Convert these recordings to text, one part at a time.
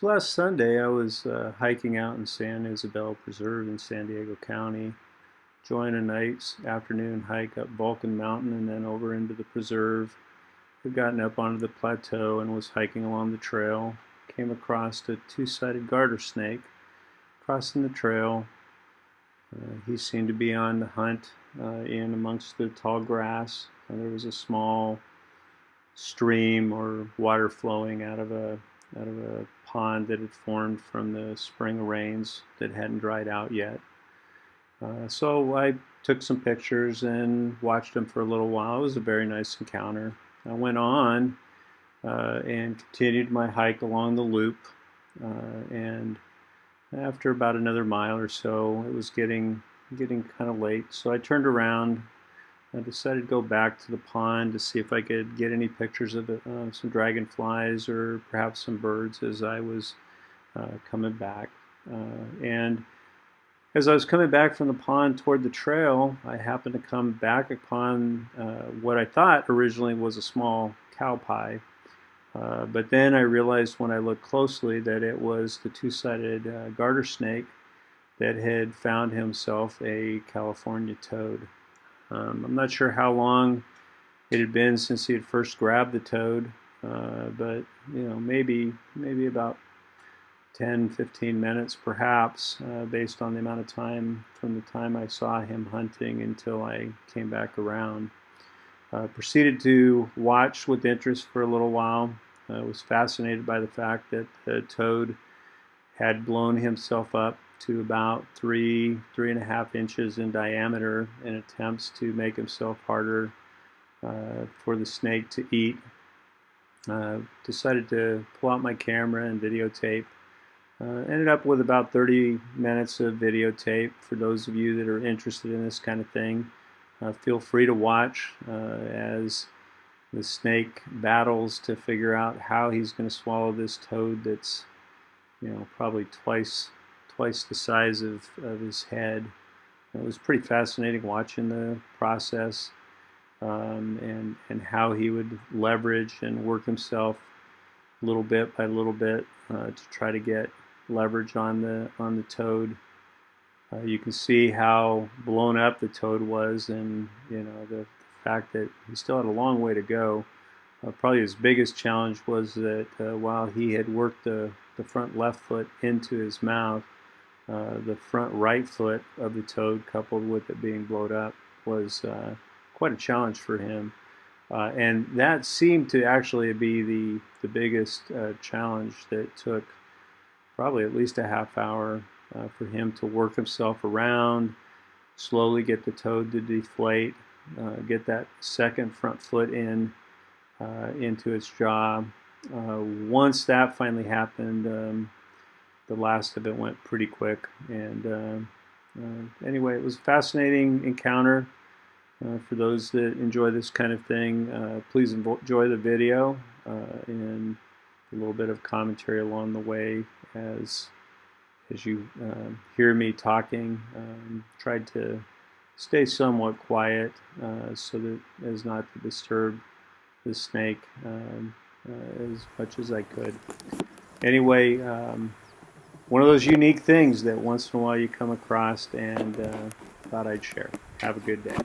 So last Sunday I was hiking out in San Isabel Preserve in San Diego County, joined a nice afternoon hike up Vulcan Mountain and then over into the preserve. Had gotten up onto the plateau and was hiking along the trail. Came across a two-sided garter snake crossing the trail. He seemed to be on the hunt in amongst the tall grass. There was a small stream or water flowing out of a pond that had formed from the spring rains that hadn't dried out yet. So I took some pictures and watched him for a little while. It was a very nice encounter. I went on and continued my hike along the loop, and after about another mile or so, it was getting kind of late. So I turned around. I decided to go back to the pond to see if I could get any pictures of some dragonflies or perhaps some birds as I was coming back. And as I was coming back from the pond toward the trail, I happened to come back upon what I thought originally was a small cow pie. But then I realized when I looked closely that it was the two-sided garter snake that had found himself a California toad. I'm not sure how long it had been since he had first grabbed the toad, but maybe about 10-15 minutes perhaps, based on the amount of time from the time I saw him hunting until I came back around. Proceeded to watch with interest for a little while. Was fascinated by the fact that the toad had blown himself up to about 3.5 inches in diameter in attempts to make himself harder for the snake to eat. Decided to pull out my camera and videotape. Ended up with about 30 minutes of videotape. For those of you that are interested in this kind of thing, feel free to watch as the snake battles to figure out how he's going to swallow this toad that's probably twice the size of his head. It was pretty fascinating watching the process, and how he would leverage and work himself little bit by little bit to try to get leverage on the toad. You can see how blown up the toad was, and the fact that he still had a long way to go. Probably his biggest challenge was that while he had worked the front left foot into his mouth, the front right foot of the toad, coupled with it being blown up, was quite a challenge for him. And that seemed to actually be the biggest challenge that took probably at least a half hour for him to work himself around, slowly get the toad to deflate, get that second front foot into its jaw. Once that finally happened, the last of it went pretty quick. And anyway, it was a fascinating encounter. For those that enjoy this kind of thing, please enjoy the video and a little bit of commentary along the way as you hear me talking. Tried to stay somewhat quiet so that as not to disturb the snake as much as I could. Anyway, one of those unique things that once in a while you come across, and thought I'd share. Have a good day.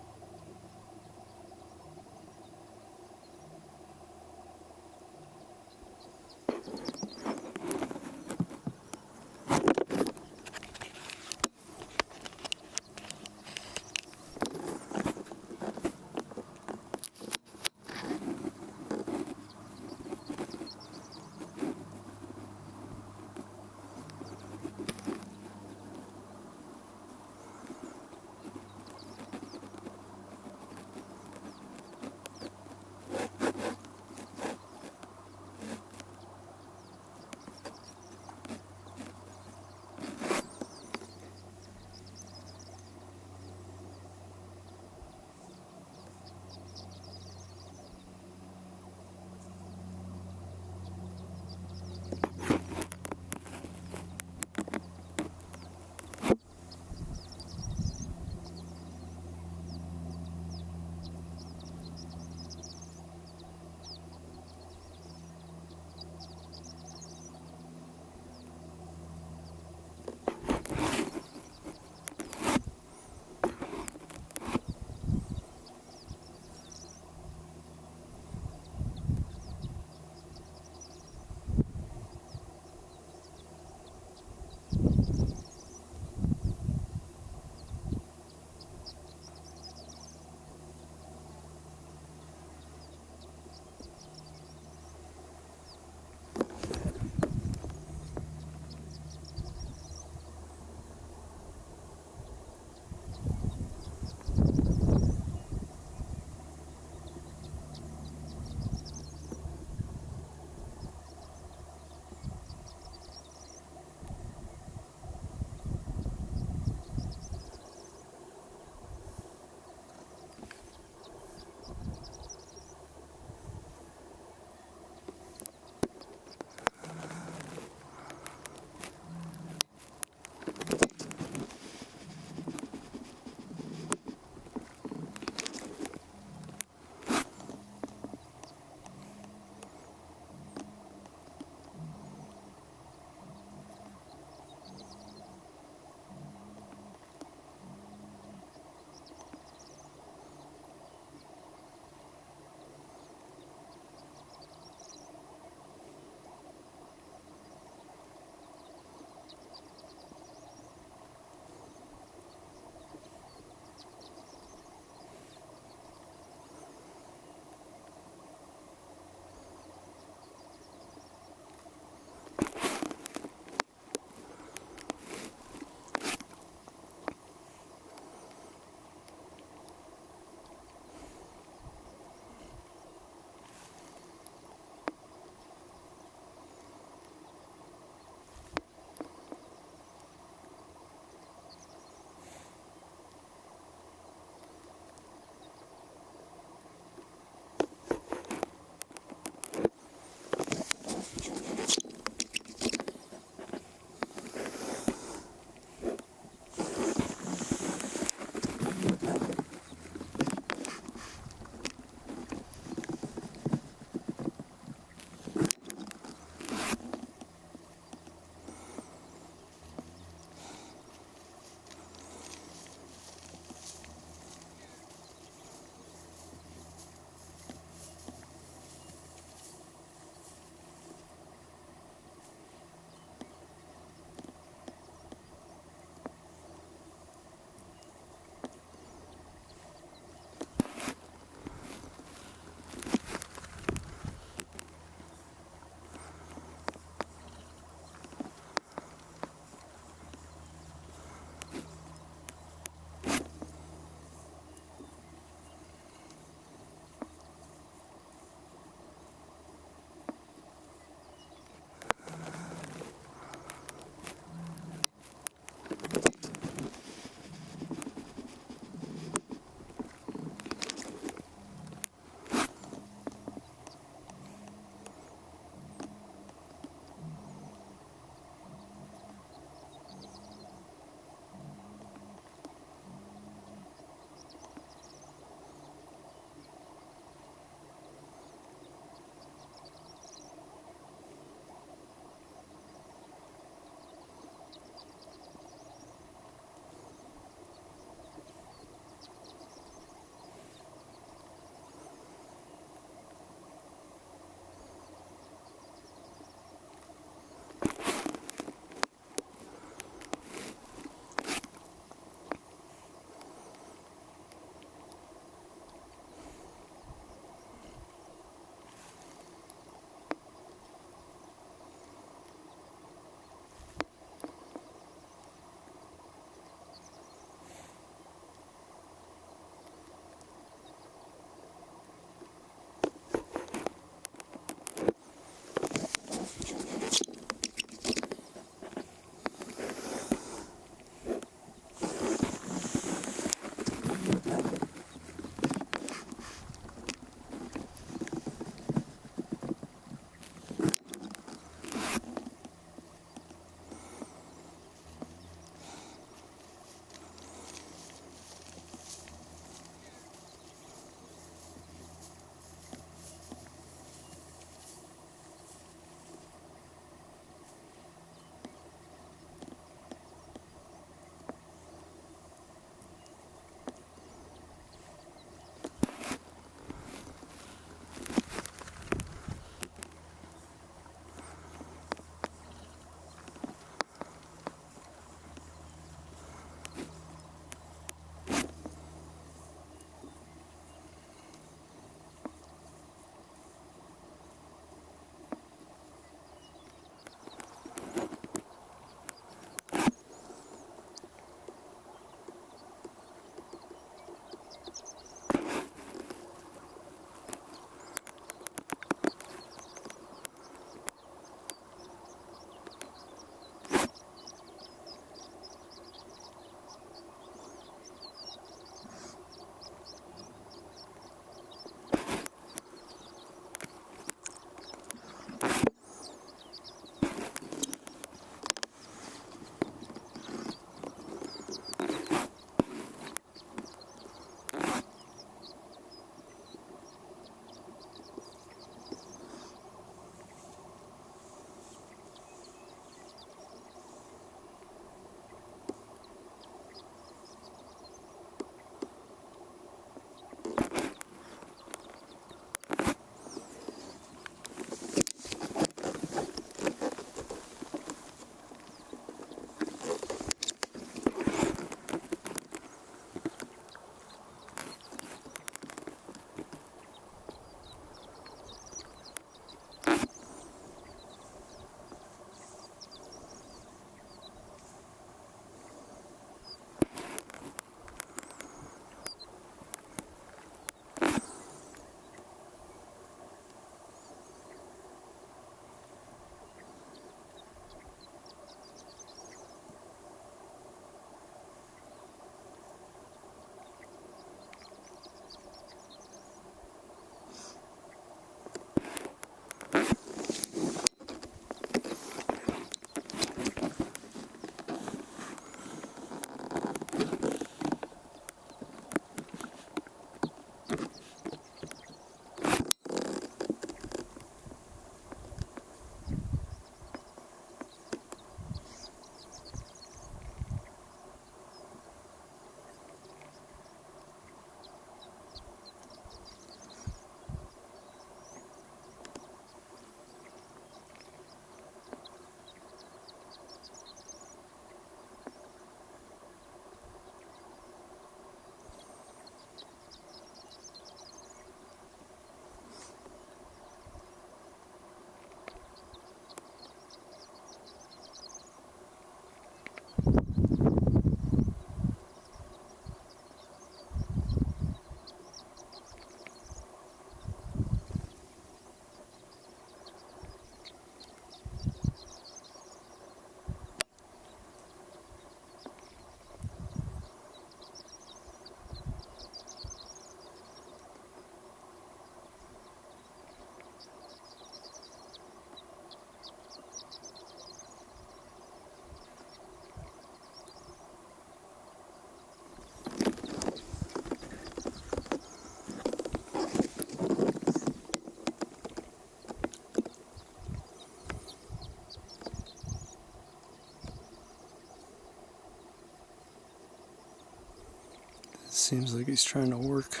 Seems like he's trying to work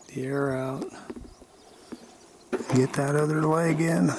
the air out. Get that other leg in.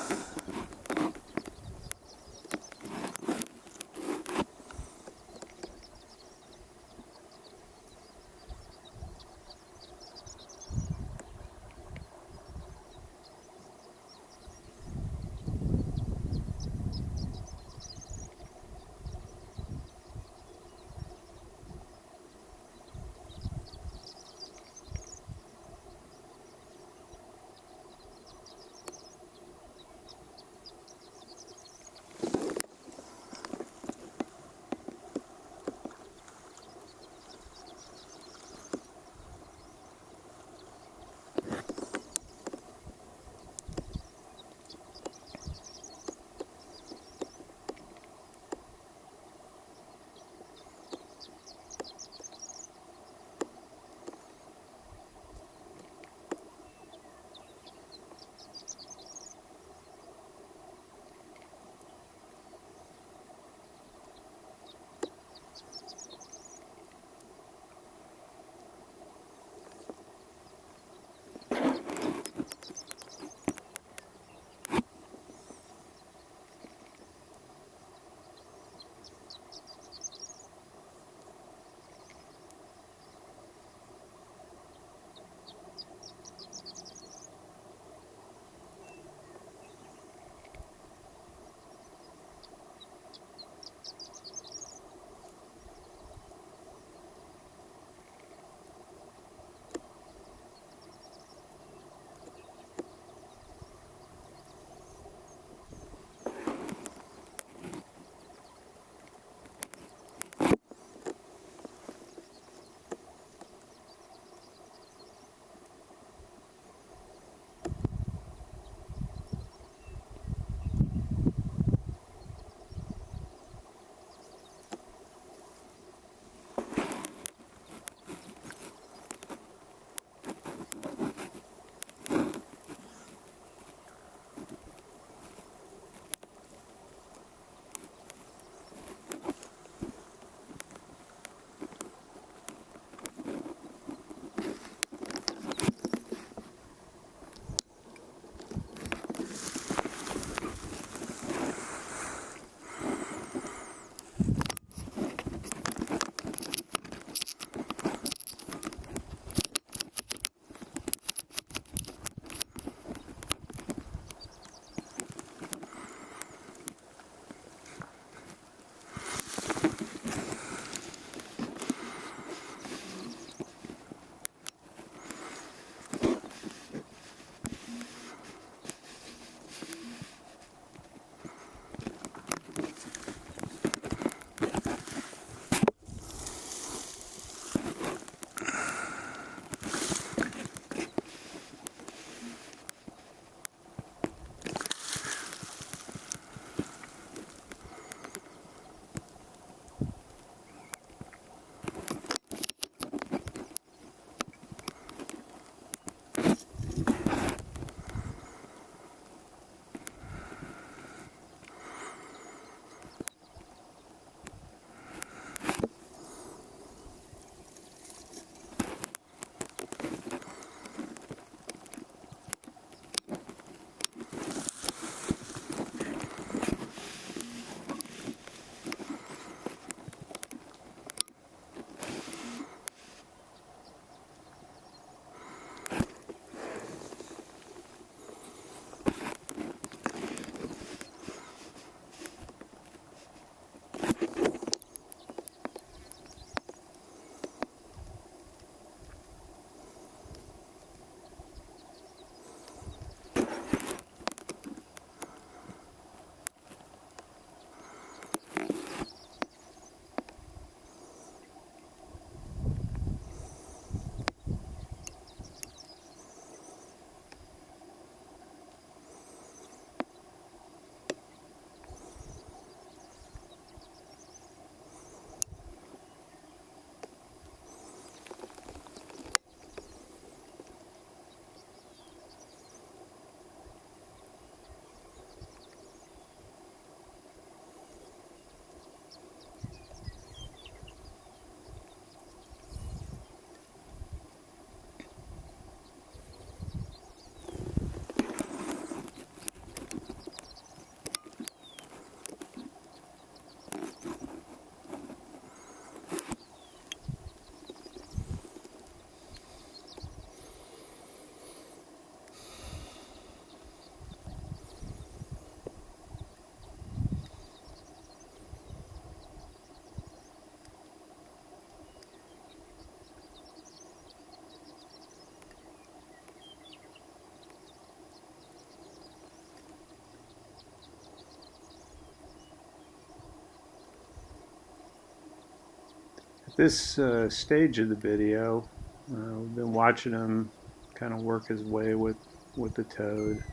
this stage of the video, we've been watching him kind of work his way with the toad.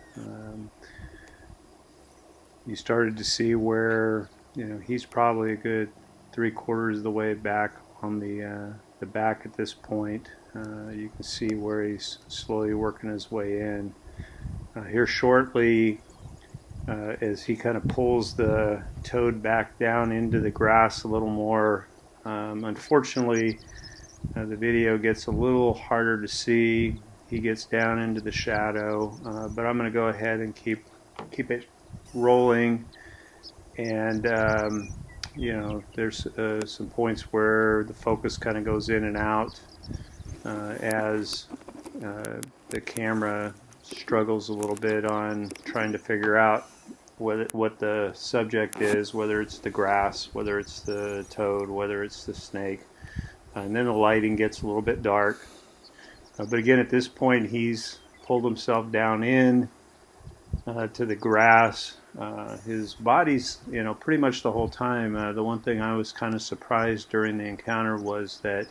You started to see where, you know, he's probably a good 3/4 of the way back on the back at this point. You can see where he's slowly working his way in. Here shortly, as he kind of pulls the toad back down into the grass a little more. Unfortunately, the video gets a little harder to see. He gets down into the shadow, but I'm going to go ahead and keep it rolling. And you know, there's some points where the focus kind of goes in and out as the camera struggles a little bit on trying to figure out what the subject is, whether it's the grass, whether it's the toad, whether it's the snake. And then the lighting gets a little bit dark. But again, at this point, he's pulled himself down in to the grass. His body's, you know, pretty much the whole time. The one thing I was kind of surprised during the encounter was that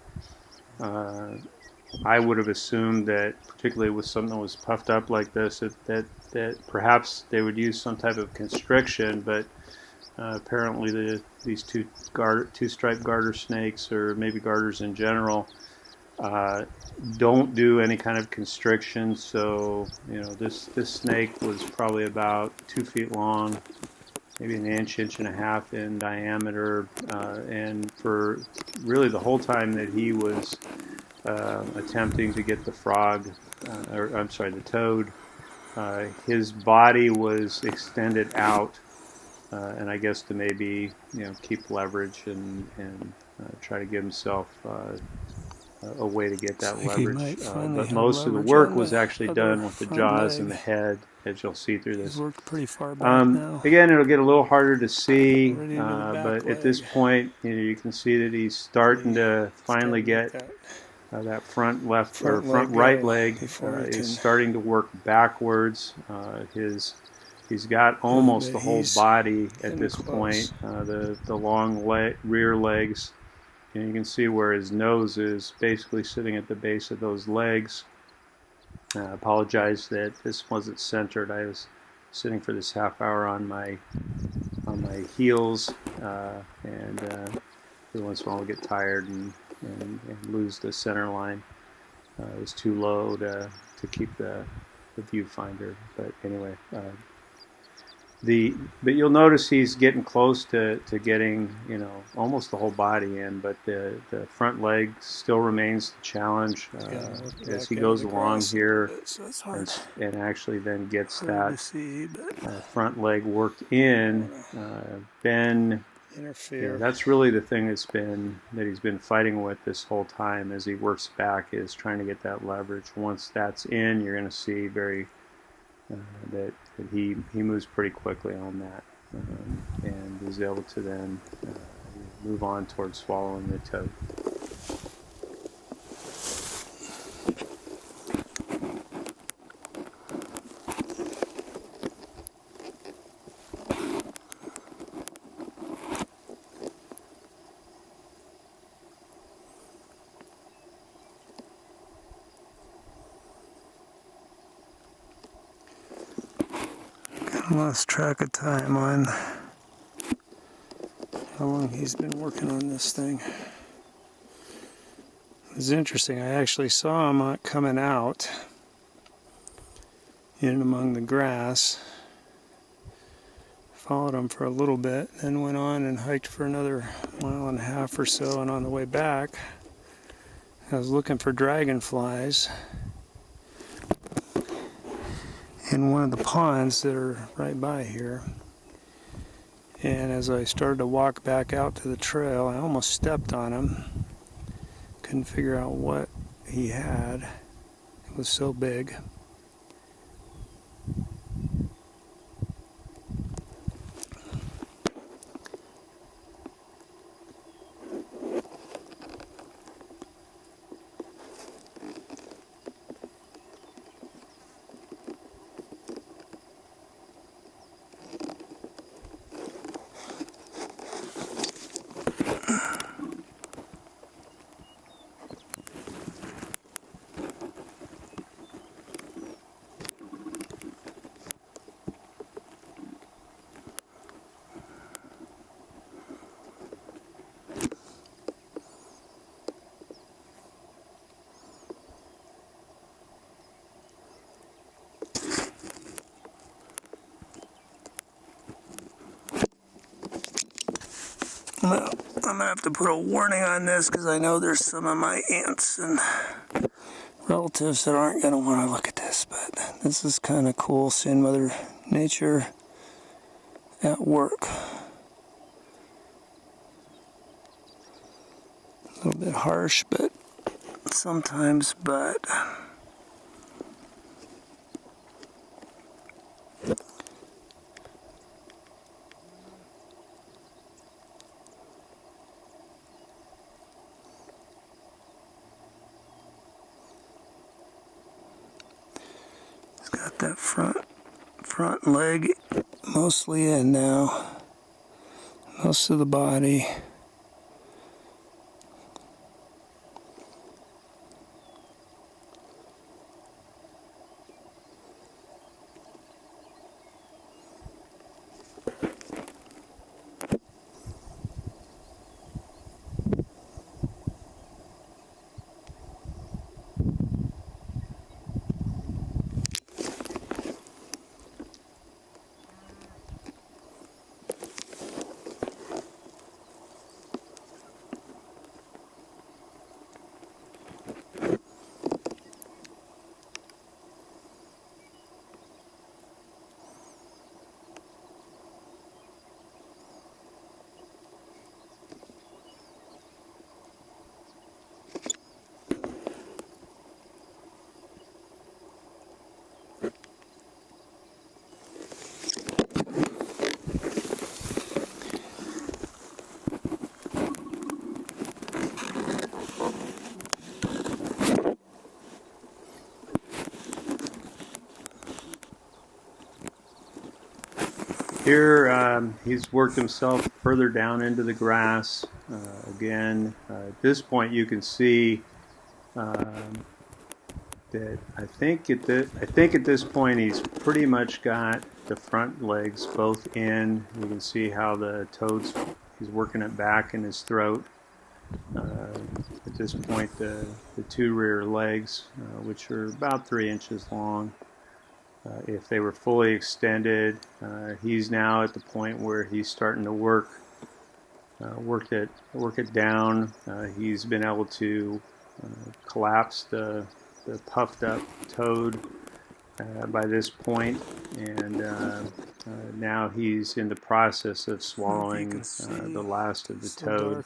I would have assumed that, particularly with something that was puffed up like this, that perhaps they would use some type of constriction, but apparently these two-striped garter snakes, or maybe garters in general, don't do any kind of constriction. So, you know, this snake was probably about 2 feet long, maybe an inch and a half in diameter, and for really the whole time that he was attempting to get the the toad, his body was extended out, and I guess to maybe, you know, keep leverage and try to give himself a way to get that leverage. But most of the work was actually done with the jaws and the head, as you'll see through this. He's worked pretty far back now. Again, it'll get a little harder to see, but at this point, you know, you can see that he's starting to finally get that front right leg is starting to work backwards. He's got almost the whole body at this point. The long rear legs, and you can see where his nose is basically sitting at the base of those legs. I apologize that this wasn't centered. I was sitting for this half hour on my heels, and every once in a while I'll get tired and lose the center line. It was too low to keep the viewfinder. But anyway, but you'll notice he's getting close to getting, you know, almost the whole body in, but the front leg still remains the challenge as he goes along here, and actually then gets that front leg worked in. Then that's really the thing that he's been fighting with this whole time as he works back, is trying to get that leverage. Once that's in, you're going to see that he moves pretty quickly on that, and is able to then move on towards swallowing the toad. I lost track of time on how long he's been working on this thing. It was interesting. I actually saw him coming out in among the grass. Followed him for a little bit, then went on and hiked for another 1.5 miles or so, and on the way back I was looking for dragonflies in one of the ponds that are right by here. And as I started to walk back out to the trail, I almost stepped on him. Couldn't figure out what he had. It was so big. Well, I'm gonna have to put a warning on this because I know there's some of my aunts and relatives that aren't gonna want to look at this, but this is kind of cool seeing Mother Nature at work. A little bit harsh, but sometimes, but it's got that front leg mostly in now. Most of the body. Here, he's worked himself further down into the grass. Again, at this point, you can see that I think at this point he's pretty much got the front legs both in. You can see how the toad's he's working it back in his throat. At this point, the two rear legs, which are about 3 inches long. If they were fully extended, he's now at the point where he's starting to work it down. He's been able to collapse the puffed up toad by this point, and now he's in the process of swallowing the last of the toad.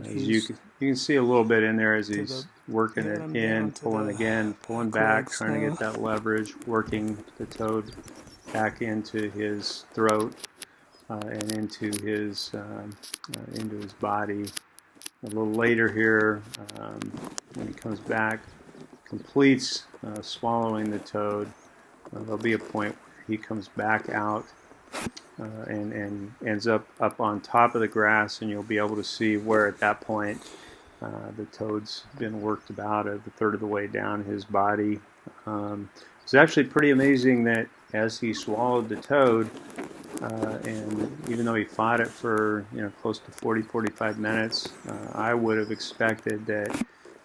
As you can see a little bit in there as he's working it in, pulling back, trying to get that leverage, working the toad back into his throat and into his body. A little later here, when he comes back, completes swallowing the toad, there'll be a point where he comes back out and ends up on top of the grass, and you'll be able to see where at that point the toad's been worked about a third of the way down his body. It's actually pretty amazing that as he swallowed the toad, and even though he fought it for close to 40-45 minutes, I would have expected that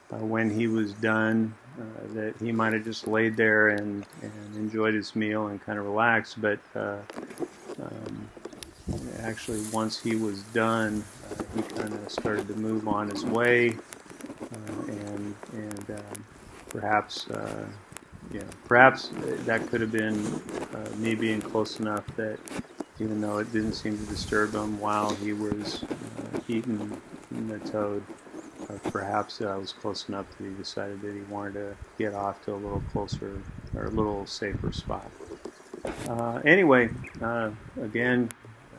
when he was done, that he might have just laid there and enjoyed his meal and kind of relaxed. But actually, once he was done, he kind of started to move on his way, and perhaps that could have been me being close enough that even though it didn't seem to disturb him while he was eating the toad, perhaps I was close enough that he decided that he wanted to get off to a little closer or a little safer spot. Anyway, again,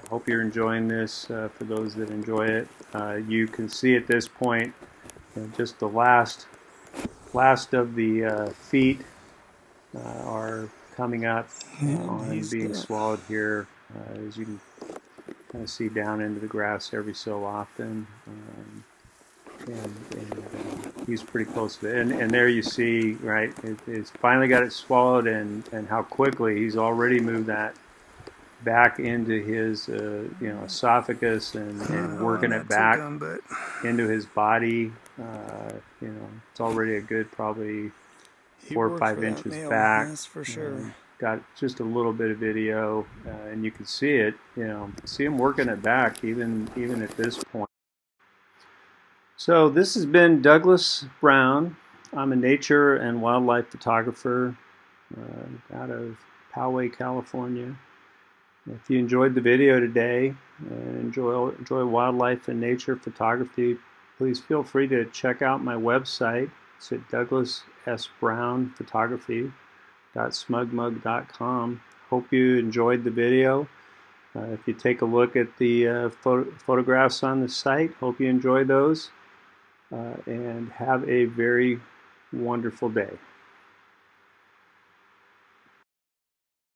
I hope you're enjoying this. For those that enjoy it, you can see at this point just the last of the feet are coming up on being swallowed here, as you can kind of see down into the grass every so often. And he's pretty close to it. And there you see, right, it's finally got it swallowed, and how quickly he's already moved that back into his esophagus and working it back into his body. It's already a good probably 4 or 5 inches back. That's for sure. got just a little bit of video, and you can see it. See him working it back even at this point. So this has been Douglas Brown. I'm a nature and wildlife photographer out of Poway, California. If you enjoyed the video today and enjoy wildlife and nature photography, please feel free to check out my website. It's at douglassbrownphotography.smugmug.com. Hope you enjoyed the video. If you take a look at the photographs on the site, hope you enjoy those. And have a very wonderful day.